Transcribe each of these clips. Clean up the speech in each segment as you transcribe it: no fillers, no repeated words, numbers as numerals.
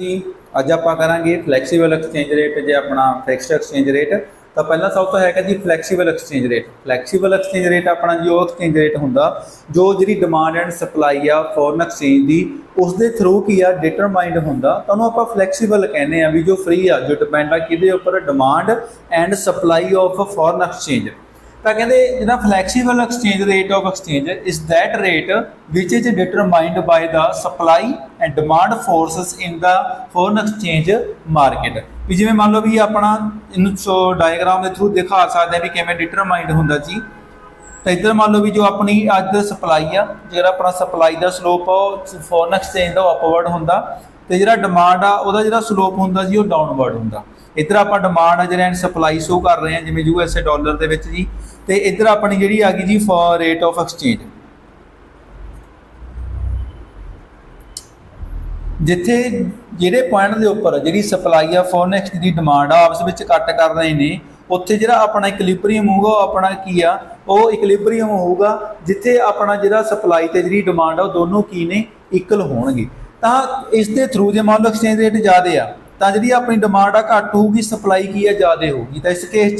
जी अज आप करांगे flexible exchange rate जे अपना फिक्स्ड एक्सचेंज रेट। तो पहला सब तो है जी flexible exchange rate. Flexible exchange rate अपना जी वो एक्सचेंज रेट होंदा जो जी डिमांड एंड सप्लाई आ फॉरन एक्सचेंज की उसके थ्रू की आ डिटरमाइंड होंदा तो आप फ्लैक्सीबल कहने भी जो फ्री आ जो डिपेंड आ कि उपर demand and supply of foreign exchange. तो कहते जिदा flexible exchange rate of exchange is that rate which is determined by the supply and demand forces in the foreign exchange market. भी जिवें मान लो भी अपना इन डायग्राम के थ्रू दिखा सकते हैं भी किवें डिटरमाइंड होंदा जी। तो इधर मान लो भी जो अपनी अज सप्लाई आ जो अपना सप्लाई का स्लोप फॉरन एक्सचेंज का अपवर्ड होंदा तो जो डिमांड आ उहदा जो स्लोप होंदा जी वो डाउनवर्ड होंदा। इधर आप डिमांड आ जो सप्लाई शो कर रहे हैं जिवें USA डॉलर के विच जी। तो इधर अपनी जी आ गई जी फॉर रेट ऑफ एक्सचेंज जिथे जिहड़े पॉइंट के उपर जी सप्लाई आ फॉरन एक्सचेंज की डिमांड आपस में कट कर रहे हैं उत्थे जिहड़ा अपना इक्विलिब्रियम होगा अपना की आ वो इक्विलिब्रियम होगा जिथे अपना जिहड़ा सप्लाई ते जिहड़ी डिमांड आ दोनों की ने इक्वल होणगे। तो इस दे थ्रू जे मान लो एक्सचेंज रेट ज़्यादा आ तो जी अपनी डिमांड आ घट होगी सप्लाई की है ज़्यादा होगी। तो इस केस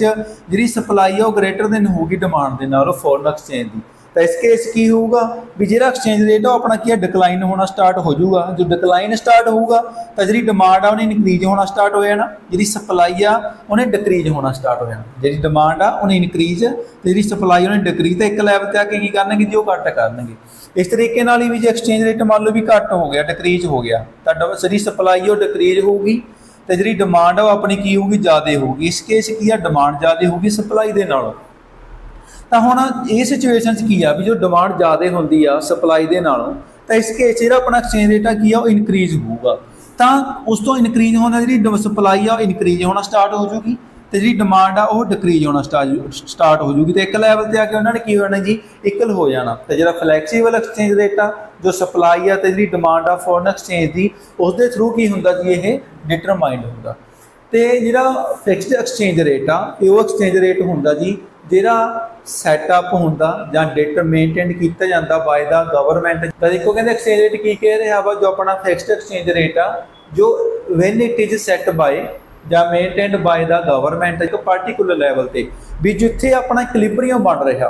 जी सप्लाई है ग्रेटर देन होगी डिमांड के नाल फॉरन एक्सचेंज की। तो इस केस की होगा भी जो एक्सचेंज रेट है अपना की डिक्लाइन होना स्टार्ट हो जाऊगा। जो डिक्लाइन स्टार्ट होगा तो जी डिमांड आ उन्हें इनक्रीज होना स्टार्ट हो जाना जी सप्लाई आ उन्हें डिक्रीज होना स्टार्ट हो जाना। जी डिमांड आ उन्हें इनक्रीज तो जी सप्लाई उन्हें डिक्रीज तो एक लैवल पर आके की करनगे जी वो घट करनगे। इस तरीके नाल भी जो एक्सचेंज रेट मान लो भी घट हो गया डिक्रीज हो गया तो जी सप्लाई वो डिक्रीज होगी तो जी डिमांड है अपनी की होगी ज़्यादा होगी। इस केस की आ डिमांड ज़्यादा होगी सप्लाई के नालों। तो हुण ये सिचुएशन की आ भी जो डिमांड ज़्यादा होंदी आ सप्लाई के नालों तो इस केस जो अपना एक्सचेंज रेट आ की इनक्रीज होगा। तो उस तो इनक्रीज होना जी सप्लाई आ इनक्रीज होना स्टार्ट हो जूगी तो जी डिमांड आ वो डिक्रीज होना स्टार्ट हो जूगी। तो एक लैवल पर आके उन्होंने की होना जी इक्वल हो जाना। तो जो फ्लैक्सीबल एक्सचेंज रेट आ जो सप्लाई आ तो जी डिमांड आ फॉरन एक्सचेंज की उसके थ्रू की होंदा जी ये डिटरमाइंड होंदा। तो जो फिक्स्ड एक्सचेंज रेट आ वो एक्सचेंज रेट होंदा जी जो सैटअप होंदा जां डेटा मेनटेन किया जाता बाय द गवर्नमेंट। तो देखो कहते एक्सचेंज रेट की कह रहा वा जो अपना फिक्स्ड एक्सचेंज रेट आ जो when it is set by जां मेनटेन्ड बाय द गवर्नमेंट एक पार्टिकुलर लैवल पर भी जिथे अपना इक्विलिब्रियम बन रहा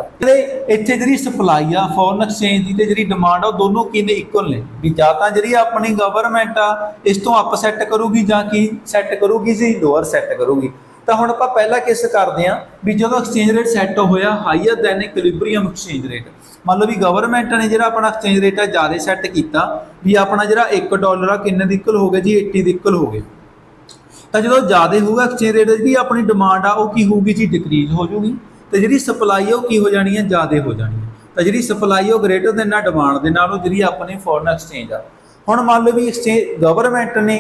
इत्थे जी सप्लाई आ फॉरन एक्सचेंज की जी डिमांड आ दोनों की इक्वल ने भी जां तां जी अपनी गवर्नमेंट आ इस तो अप सैट करूगी जां की सैट करूगी जी लोअर सैट करूगी। तो हुण आपां पहला किस करते हैं भी जो एक्सचेंज रेट सैट होया higher than equilibrium exchange rate मान लो भी गवर्नमेंट ने जो अपना एक्सचेंज रेट है ज़्यादा सैट किया भी अपना जो $1 आ किन्ने इक्वल हो गया जी 80 इक्वल हो गया। तो जो ज़्यादा होगा एक्सचेंज रेट जी अपनी डिमांड आ की होगी जी डिक्रीज हो जूगी तो जी सप्लाई है की हो जानी है ज़्यादा हो जानी है। तो जी सप्लाई है ग्रेटर देन डिमांड के नालों जी अपनी फॉरन एक्सचेंज आ हुण मान लो भी एक्सचेंज गवर्नमेंट ने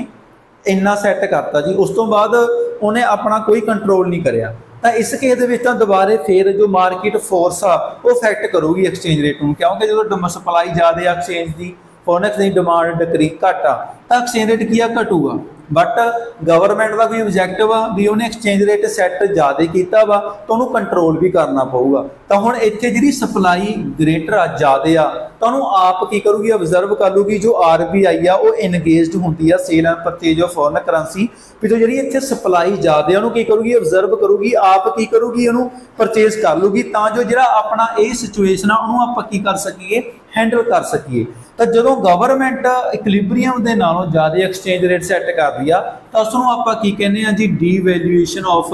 इन्ना सैट करता जी उस तो बाद उन्हें अपना कोई कंट्रोल नहीं करिया। तो इस केस के दोबारे फिर जो मार्केट फोर्स आ वो इफैक्ट करूगी एक्सचेंज रेट में क्योंकि जो सप्लाई ज़्यादा एक्सचेंज की फॉरन एक्सचेंज डिमांड डिक्री घट आ तो एक्सचेंज रेट की घटूगा। बट गवर्नमेंट का कोई ऑब्जैक्टिव आ भी उन्हें एक्सचेंज रेट सैट ज़्यादा किया वा तो उन्होंने कंट्रोल भी करना पऊगा। तो हुण इत्थे जी सप्लाई ग्रेटर आ ज़्यादा आ तो उन्होंने आप की करूगी ऑबजर्व कर लूगी जो RBI आ वो इनगेज्ड होंदी आ sale and purchase of foreign currency भी जो जी इत्थे सप्लाई ज़्यादा उन्होंने की करूगी ऑबजर्व करूगी आप की करूगी उन्होंने परचेज कर लूगी तो जो अपना ये सिचुएशन आ उन्होंने आप की कर सकीए हैंडल कर सकीए। तो जो गवर्नमेंट इक्विलिब्रियम के नालों ज़्यादा एक्सचेंज रेट सैट कर दिया तो उसनों आप की कहने जी डीवैल्यूएशन ऑफ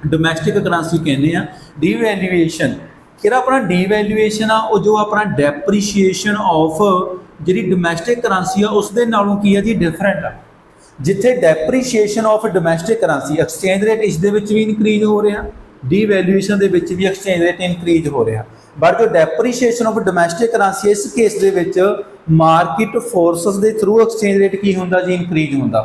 डोमैसटिक करंसी कहने डीवैल्यूएशन कि अपना डीवैल्यूएशन आ जो अपना डेप्रीशिएशन ऑफ जी डोमैसटिक करंसी आ उसके नालों की है जी डिफरेंट आ जिथे depreciation of domestic currency exchange rate इस भी इनक्रीज हो रहा डीवैल्यूएशन के भी एक्सचेंज रेट इनक्रीज हो रहा। बट जो डेप्रीशिएशन ऑफ डोमैसटिक करंसी इस केस के मार्केट फोर्सेस के थ्रू एक्सचेंज रेट की होंदा जी इनक्रीज होंदा।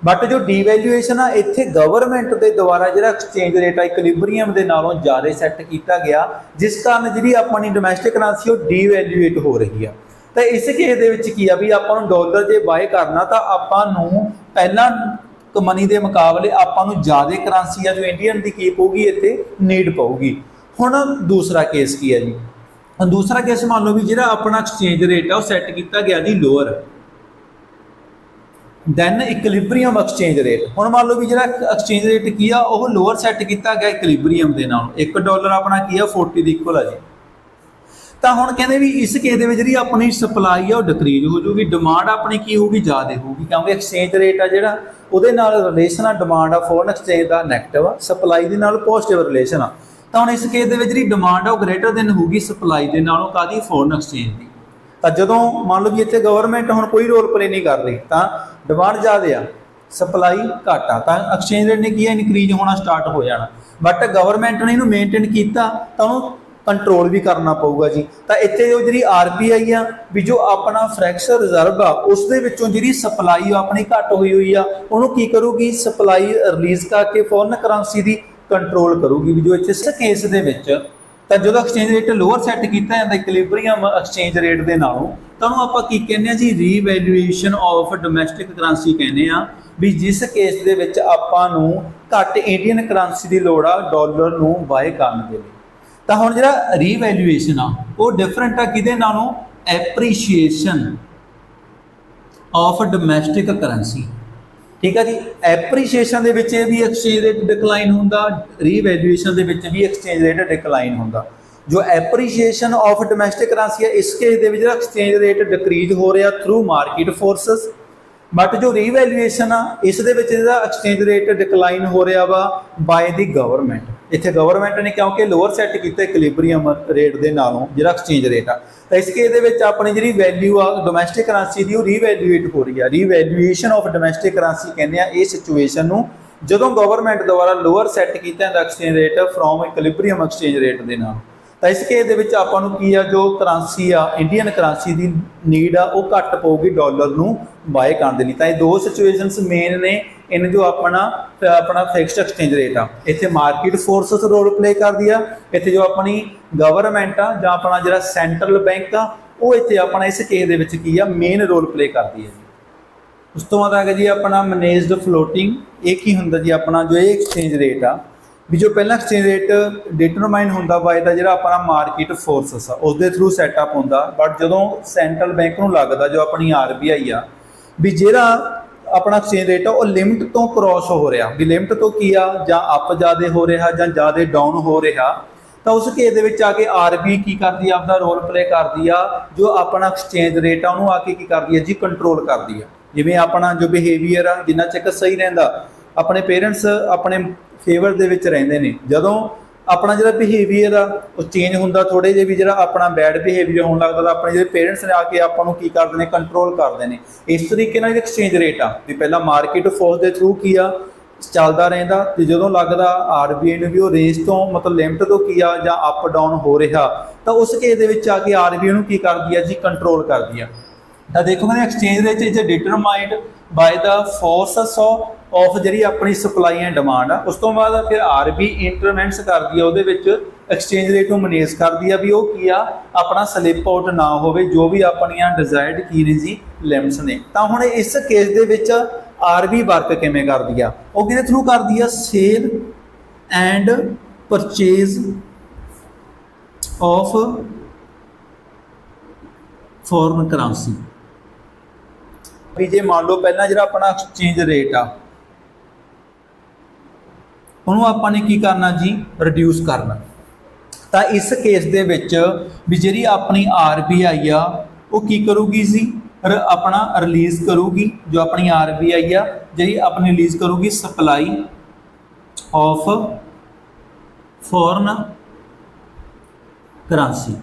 बट जो डीवैल्यूएशन आ इत्थे गवर्नमेंट के द्वारा जो एक्सचेंज रेट आ इक्विलिब्रियम के नालों ज़्यादा सैट किया गया जिस कारण जी अपनी डोमैसटिक करंसी डीवैल्यूएट हो रही है। तो इस केस की आ भी आपां डॉलर जे बाय करना तो आपां पहला मनी के मुकाबले आपां ज़्यादा करंसी आ जो इंडियन की की पऊगी इत्थे नीड पऊगी। हुण दूसरा केस की है जी दूसरा केस मान लो भी जो अपना एक्सचेंज रेट है वह सैट किया गया जी लोअर दैन इक्विलिब्रीयम एक्सचेंज रेट। हुण मान लो भी जिहड़ा एक्सचेंज रेट की आ वो लोअर सैट किया गया इक्विलिब्रीयम दे नाल, $1 अपना की आ 40 दी इक्वल है जी। तो हुण कहंदे भी इस केस दे विच जिहड़ी अपनी सप्लाई है वो डिक्रीज हो जूगी, डिमांड अपनी की होगी ज़्यादा होगी, क्योंकि एक्सचेंज रेट आ जिहड़ा उहदे नाल रिलेशन आ डिमांड आ फॉरन एक्सचेंज का नैगेटिव आ, सप्लाई दे नाल पॉजिटिव रिलेशन आ। तो हुण इस केस दे विच जिहड़ी डिमांड आ वो ग्रेटर देन होगी सप्लाई दे नालों काहदी फॉरन एक्सचेंज दी। तो जदों मान लो भी इत्थे गवर्नमेंट हुण कोई रोल प्ले नहीं कर रही, तो डिमांड ज़्यादा आ सप्लाई घट आ, तो एक्सचेंज रेट ने की इनक्रीज होना स्टार्ट हो जाना। बट गवर्नमेंट ने इहनूं मेनटेन कीता तो उहनूं कंट्रोल भी करना पऊगा जी। तो इत्थे जो जी RBI आ भी जो अपना फ्रैक्चर रिजर्व आ उस दे विचों जी सप्लाई अपनी घट हुई आ उहनूं की करूगी सप्लाई रिलीज़ करके फॉरन करंसी की कंट्रोल करूगी। भी जो इस केस दे विच तो जो एक्सचेंज रेट लोअर सैट किया जाता इक्विलिब्रीयम एक्सचेंज रेट के नालों, तो आप की कहने जी रीवैल्यूएशन ऑफ डोमैसटिक करंसी कहने आ भी जिस केस दे विच आपां नूं घट इंडियन करंसी की लोड़ आ डॉलर नूं बाय करन दे लई। तो हुण जिहड़ा रीवैल्यूएशन आ वो डिफरेंट आ किहदे नालों, एप्रीशिएशन ऑफ डोमैसटिक करंसी। ठीक है जी, एप्रीशिएशन दे विच भी एक्सचेंज रेट डिक्लाइन हुंदा, रीवैल्यूएशन दे विच भी एक्सचेंज रेट डिक्लाइन हुंदा। जो एप्रीशिएशन ऑफ डोमैसटिक करंसी है इस केस दे विच एक्सचेंज रेट डिक्रीज हो रहा थ्रू मार्केट फोर्सेस, बट जो रीवैल्यूएशन आ इस दे विच एक्सचेंज रेट डिक्लाइन हो रहा वा बाय दी गवर्नमेंट। इत्थे गवर्नमेंट ने क्योंकि लोअर सैट किया इक्विलिब्रीयम रेट के नालों जिहड़ा एक्सचेंज रेट आ, तो इस केस दे विच अपनी जिहड़ी वैल्यू आ डोमैसटिक करंसी की रीवैल्यूएट हो रही है। रीवैल्यूएशन ऑफ डोमैसटिक करंसी कहने आ इस सिचुएशन नूं जदों गवर्नमेंट द्वारा लोअर सैट किया जाता exchange rate from equilibrium exchange rate के नाल। तो इस केस दे विच आपां नूं की आ जो करंसी आ इंडियन करंसी की नीड आ वो घट पऊगी डॉलर नूं बाय करन दे लई। तां दो सिचुएशनस मेन ने इन जो अपना फिक्स्ड एक्सचेंज रेट आ इत्थे मार्केट फोर्सेस रोल प्ले करदी आ, इत्थे जो अपनी गवर्नमेंट आ जां अपना जिहड़ा सेंट्रल बैंक आ वो इत्थे अपना इस केस दे विच की आ मेन रोल प्ले करदी है जी। उस तो बाद आ गया जी अपना मैनेज्ड फ्लोटिंग। ये की हुंदा जी अपना जो ये एक्सचेंज रेट आ भी जो पहला एक्सचेंज रेट डिटरमाइन होंदा बाय दा जिहड़ा अपना मार्केट फोर्सेस आ उस दे थ्रू सैटअप होंदा, बट जदों सेंट्रल बैंक नूं लगदा जो अपनी RBI आ भी जिहड़ा अपना एक्सचेंज रेट आ वो लिमिट तो क्रॉस हो रहा भी लिमिट तो की आ जां अप ज़्यादा हो रहा जां ज़्यादा डाउन हो रहा, तो उस केस दे विच आके RBI की करदी आपदा रोल प्ले करदी आ जो अपना एक्सचेंज रेट आ उहनूं आके की करदी है जी कंट्रोल करदी है। जिवें अपना जो बिहेवियर आ जिन्ना चेक सही रहिंदा अपने पेरेंट्स अपने फेवर दे विच रहिंदे ने, जदों अपना जिहड़ा बिहेवियर आ वो चेंज हुंदा थोड़े जे भी जिहड़ा अपना बैड बिहेवियर होण लगदा तो अपने जिहड़े पेरेंट्स ने आके आपां नूं की करदे ने कंट्रोल करदे ने। इस तरीके नाल एक्सचेंज रेट आ भी पहला मार्केट फोर्स दे थ्रू की आ चलदा रहिंदा ते जदों लगदा RBI नूं भी वो रेंज तो मतलब लिमिट तो की आ जां अप डाउन हो रहा तो उस केस दे विच आके RBI नूं की करदी आ जी कंट्रोल करदी आ। तो देखो exchange rate is determined by the forces of जी अपनी सप्लाई एंड डिमांड आ। उस तो बाद फिर RBI इंटरवेंस करती है उहदे विच एक्सचेंज रेट नूं मैनेज करती है भी वो की आ अपना स्लिप आउट ना होवे जो भी अपनियां डिजायर्ड की ने जी लिमिट्स ने। तो हुण इस केस दे विच RBI वर्क किवें करदी आ वो किहदे थ्रू करदी आ sale and purchase of foreign currency. भी जे मान लो पहला जिहड़ा अपना एक्सचेंज रेट आ उन्होंने आपने की करना जी रिड्यूस करना। तो इस केस दे विच भी जी अपनी RBI आ वो की करूगी जी अपना रिलीज़ करूगी जो अपनी RBI आ जी अपनी रिलीज़ करूगी सप्लाई ऑफ फॉरन करंसी।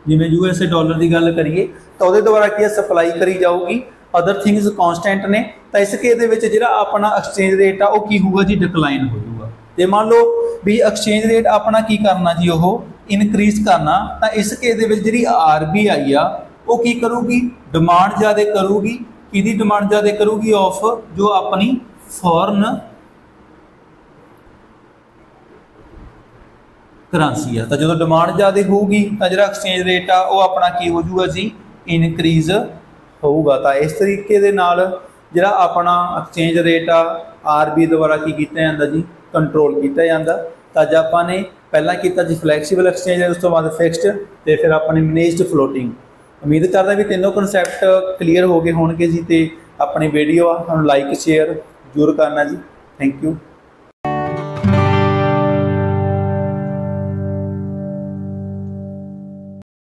जिवें USA डॉलर की गल करिए तो वो द्वारा की सप्लाई करी जाऊगी, अदर थिंग्स कॉन्सटेंट ने। तो इस केस दे विच जिहड़ा अपना एक्सचेंज रेट आ वो की होगा जी डिक्लाइन हो जाऊगा। तो मान लो भी एक्सचेंज रेट अपना की करना जी वो इनक्रीज करना, तो इस केस दे विच जिहड़ी RBI आ वो की करूगी डिमांड ज़्यादा करूगी, किहदी डिमांड ज़्यादा करूगी ऑफ जो अपनी फॉरन करंसी है। तो जो डिमांड ज़्यादा होगी तो जो एक्सचेंज रेट आ वो अपना की हो जाऊगा जी इनक्रीज होगा। तो इस तरीके दे नाल जिहड़ा अपना एक्सचेंज रेट आ RBI द्वारा की किया जाता जी कंट्रोल किया जाता। तो अज आपने पहला किया जी फ्लैक्सीबल एक्सचेंज है, उस तो बाद फिक्सड तो फिर अपनी मैनेज्ड फ्लोटिंग। उम्मीद करदा भी तीनों कॉन्सैप्ट क्लीयर हो गए होणगे जी। तो अपनी वीडियो आ हम लाइक शेयर जरूर करना जी। Thank you.